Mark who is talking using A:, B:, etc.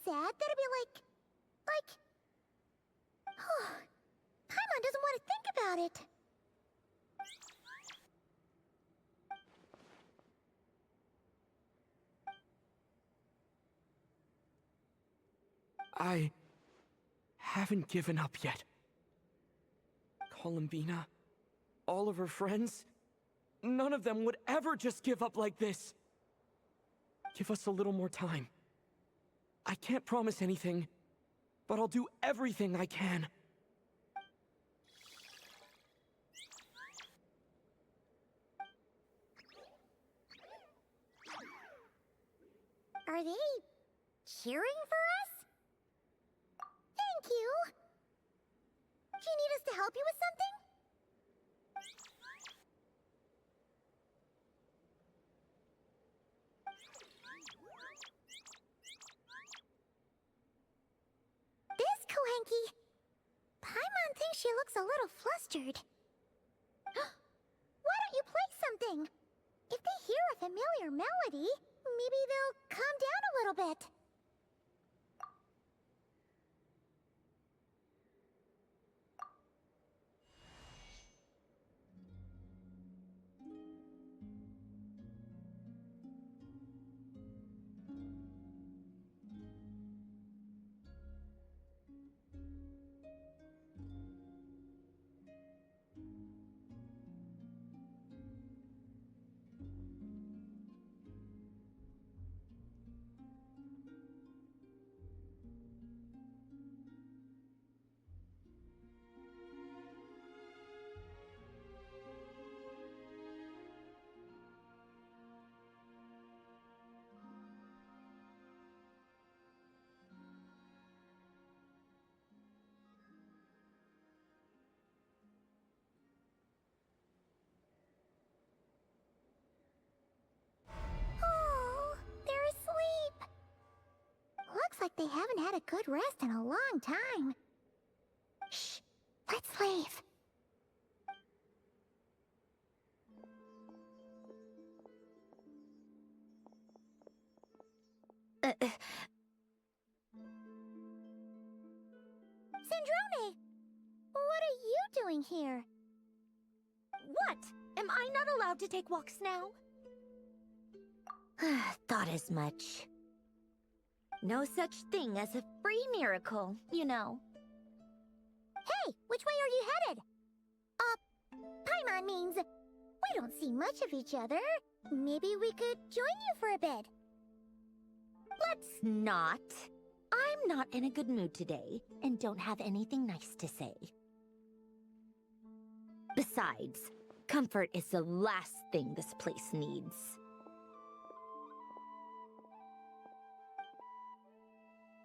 A: sad, then it'd be like... Paimon doesn't want to think about it.
B: I haven't given up yet. Columbina, all of her friends, none of them would ever just give up like this. Give us a little more time. I can't promise anything, but I'll do everything I can.
A: Are they cheering for us? Thank you. Do you need us to help you with something? This Kohenki. Paimon thinks she looks a little flustered. Why don't you play something? If they hear a familiar melody, maybe they'll calm down a little bit. Oh, they're asleep. Looks like they haven't had a good rest in a long time. Shh, let's leave. Sandrone! What are you doing here?
C: What? Am I not allowed to take walks now? Thought as much. No such thing as a free miracle, you know.
A: Hey, which way are you headed? Paimon means we don't see much of each other. Maybe we could join you for a bit.
C: Let's not. I'm not in a good mood today, and don't have anything nice to say. Besides, comfort is the last thing this place needs.